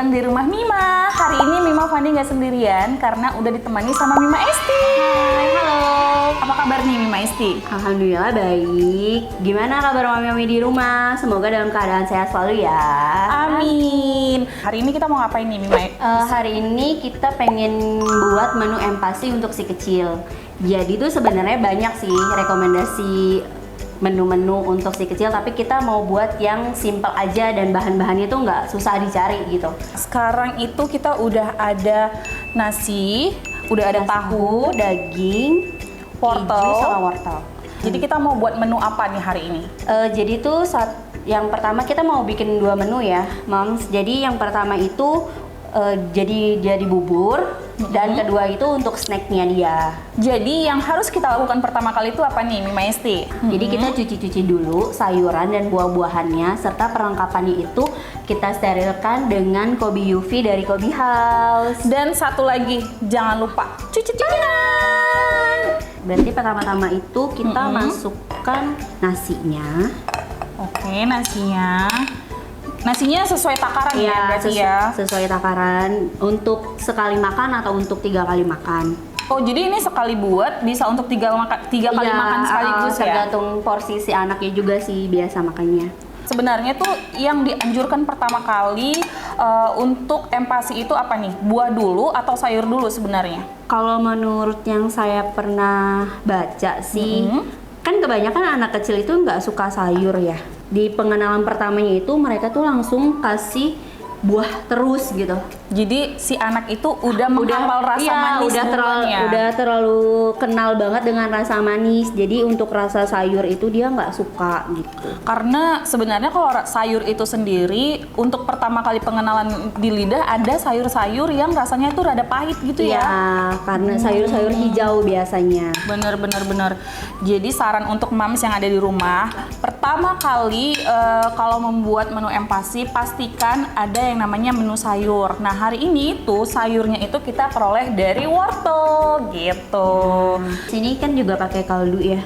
datang di rumah Mima. Hari ini Mima Fandi nggak sendirian karena udah ditemani sama Mima Esti. Hai, halo. Apa kabar nih Mima Esti? Alhamdulillah baik. Gimana kabar mami-mami di rumah? Semoga dalam keadaan sehat selalu ya. Amin. Hari ini kita mau ngapain nih Mima? Hari ini kita pengen buat menu empasi untuk si kecil. Jadi tuh sebenarnya banyak sih rekomendasi menu-menu untuk si kecil, tapi kita mau buat yang simple aja dan bahan-bahannya tuh nggak susah dicari gitu. Sekarang itu kita udah ada nasi, udah ada tahu, daging, wortel, keju sama wortel. Jadi kita mau buat menu apa nih hari ini? Jadi tuh yang pertama kita mau bikin 2 menu ya, Moms. Jadi yang pertama itu jadi bubur, dan kedua itu untuk snacknya dia. Jadi yang harus kita lakukan pertama kali itu apa nih Mima Esti? Jadi kita cuci-cuci dulu sayuran dan buah-buahannya, serta perlengkapannya itu kita sterilkan dengan Kobe UV dari Kobe House. Dan satu lagi, jangan lupa cuci tangan. Berarti pertama-tama itu kita masukkan nasinya. Oke, nasinya. Nasinya sesuai takaran ya berarti ya? Sesuai takaran untuk sekali makan atau untuk 3 kali makan. Oh, jadi ini sekali buat bisa untuk 3 kali makan sekaligus ya? Tergantung porsi si anaknya juga sih biasa makannya. Sebenarnya tuh yang dianjurkan pertama kali untuk empasi itu apa nih? Buah dulu atau sayur dulu sebenarnya? Kalau menurut yang saya pernah baca sih, kan kebanyakan anak kecil itu nggak suka sayur ya. Di pengenalan pertamanya itu mereka tuh langsung kasih buah terus gitu. Jadi si anak itu udah menghafal rasa manis udah terlalu kenal banget dengan rasa manis. Jadi untuk rasa sayur itu dia nggak suka gitu. Karena sebenarnya kalau sayur itu sendiri untuk pertama kali pengenalan di lidah ada sayur-sayur yang rasanya itu rada pahit gitu ya. Iya, karena sayur-sayur hijau biasanya. Bener. Jadi saran untuk mams yang ada di rumah, pertama kali kalau membuat menu empasi pastikan ada yang namanya menu sayur. Nah hari ini tuh sayurnya itu kita peroleh dari wortel gitu. Sini kan juga pakai kaldu ya.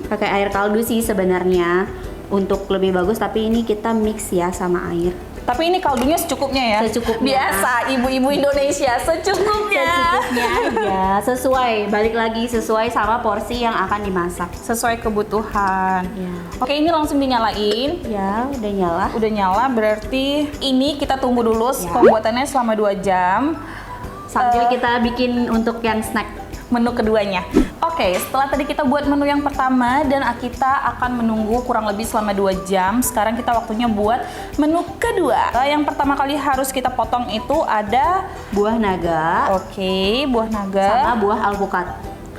Pakai air kaldu sih sebenarnya untuk lebih bagus, tapi ini kita mix ya sama air. Tapi ini kaldunya secukupnya ya? Secukupnya. Biasa ibu-ibu Indonesia secukupnya. Secukupnya aja, balik lagi sesuai sama porsi yang akan dimasak. Sesuai kebutuhan. Ya. Oke, ini langsung dinyalain. Ya, udah nyala. Udah nyala, berarti ini kita tunggu dulu pembuatannya selama 2 jam. Sambil kita bikin untuk yang snack. Menu keduanya. Oke, setelah tadi kita buat menu yang pertama dan kita akan menunggu kurang lebih selama 2 jam. Sekarang kita waktunya buat menu kedua. Yang pertama kali harus kita potong itu ada buah naga. Oke, buah naga sama buah alpukat.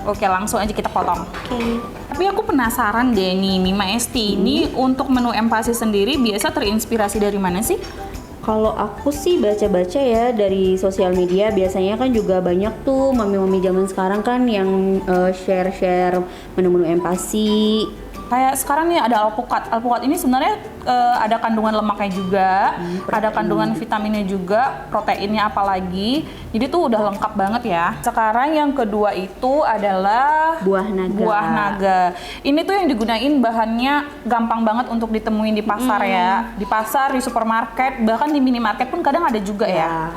Oke, langsung aja kita potong. Oke. Tapi aku penasaran deh nih, Mima Esti, ini untuk menu empasi sendiri biasa terinspirasi dari mana sih? Kalau aku sih baca-baca ya dari sosial media, biasanya kan juga banyak tuh mami-mami zaman sekarang kan yang share-share menu-menu empasi. Kayak sekarang nih ada alpukat. Alpukat ini sebenarnya ada kandungan lemaknya juga, ada kandungan vitaminnya juga, proteinnya apalagi. Jadi tuh udah lengkap banget ya. Sekarang yang kedua itu adalah buah naga. Buah naga. Ini tuh yang digunain bahannya gampang banget untuk ditemuin di pasar ya. Di pasar, di supermarket, bahkan di minimarket pun kadang ada juga ya.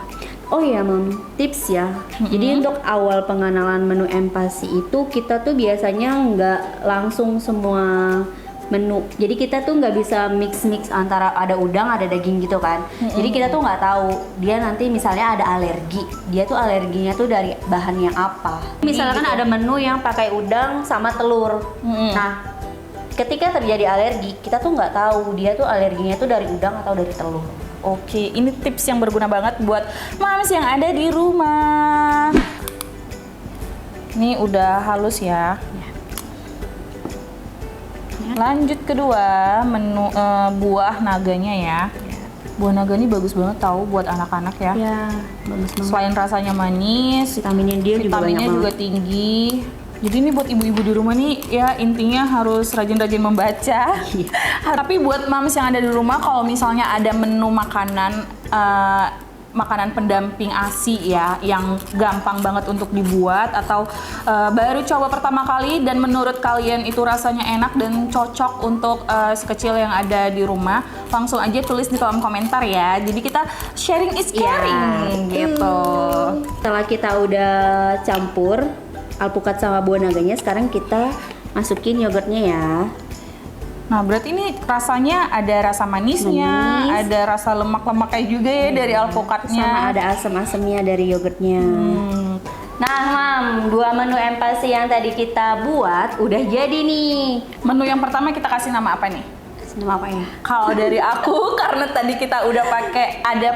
Oh iya Mam, tips ya. Jadi untuk awal pengenalan menu empasi itu kita tuh biasanya nggak langsung semua menu. Jadi kita tuh nggak bisa mix antara ada udang, ada daging gitu kan. Jadi kita tuh nggak tahu dia nanti misalnya ada alergi. Dia tuh alerginya tuh dari bahan yang apa. Misalkan ada menu yang pakai udang sama telur. Nah, ketika terjadi alergi, kita tuh nggak tahu dia tuh alerginya tuh dari udang atau dari telur. Oke, ini tips yang berguna banget buat mams yang ada di rumah. Ini udah halus ya. Lanjut kedua, menu buah naganya ya. Buah naga ini bagus banget tahu buat anak-anak ya. Ya, bagus banget. Selain rasanya manis, vitaminnya dia vitaminnya juga tinggi. Jadi ini buat ibu-ibu di rumah nih ya intinya harus rajin-rajin membaca. Tapi buat mams yang ada di rumah kalau misalnya ada menu makanan makanan pendamping ASI ya, yang gampang banget untuk dibuat atau baru coba pertama kali dan menurut kalian itu rasanya enak dan cocok untuk si kecil yang ada di rumah, langsung aja tulis di kolom komentar ya. Jadi kita sharing is caring gitu. Setelah kita udah campur alpukat sama buah naganya, sekarang kita masukin yogurtnya ya. Nah, berarti ini rasanya ada rasa manisnya, ada rasa lemak-lemaknya juga ya dari alpukatnya. Sama ada asam-asamnya dari yogurtnya. Nah, Mam, 2 menu empasi yang tadi kita buat udah jadi nih. Menu yang pertama kita kasih nama apa nih? Nama apa ya? Kalau dari aku, karena tadi kita udah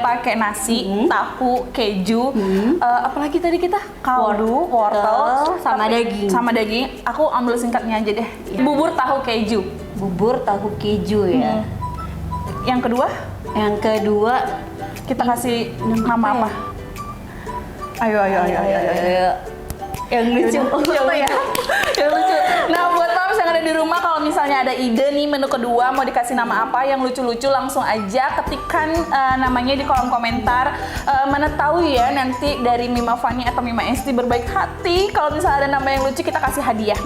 pakai nasi, tahu, keju, apalagi tadi kita kaldu, wortel, sama daging. Sama daging. Aku ambil singkatnya aja deh. Bubur tahu keju. Bubur tahu keju ya. Yang kedua, kita kasih nama apa? Ayo. Yang lucu. Yang lucu. Nah, buat moms yang ada di rumah, kalau misalnya ada ide nih menu kedua mau dikasih nama apa yang lucu-lucu, langsung aja ketikkan namanya di kolom komentar. Mana tahu ya nanti dari Mima Fani atau Mima Esti berbaik hati kalau misalnya ada nama yang lucu kita kasih hadiah.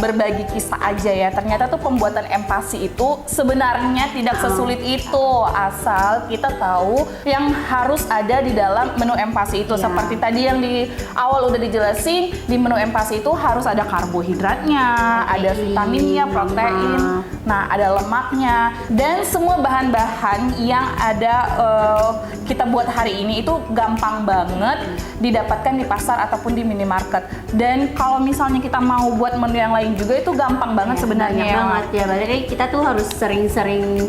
Berbagi kisah aja ya. Ternyata tuh pembuatan empasi itu sebenarnya tidak sesulit itu, asal kita tahu yang harus ada di dalam menu empasi itu. Seperti tadi yang di awal udah dijelasin, di menu empasi itu harus ada karbohidratnya, ada vitaminnya, protein, nah ada lemaknya, dan semua bahan-bahan yang ada kita buat hari ini itu gampang banget didapatkan di pasar ataupun di minimarket. Dan kalau misalnya kita mau buat menu yang lain juga itu gampang banget sebenarnya. Banyak banget ya, berarti kita tuh harus sering-sering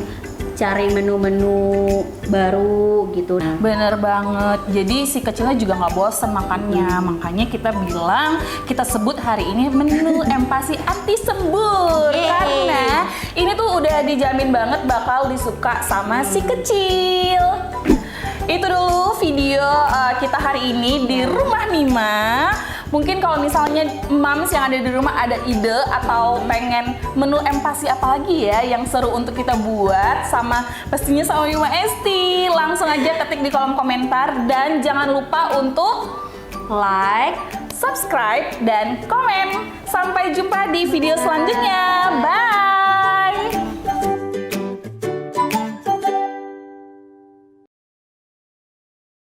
cari menu-menu baru gitu. Bener banget. Jadi si kecilnya juga nggak bosen makannya. Makanya kita bilang, kita sebut hari ini menu empasi anti sembur. Karena ini tuh udah dijamin banget bakal disuka sama si kecil. Itu dulu video kita hari ini di Rumah Mima. Mungkin kalau misalnya moms yang ada di rumah ada ide atau pengen menu empasi apa lagi ya yang seru untuk kita buat sama pastinya sama Mima Esti, langsung aja ketik di kolom komentar dan jangan lupa untuk like, subscribe, dan komen. Sampai jumpa di video selanjutnya. Bye!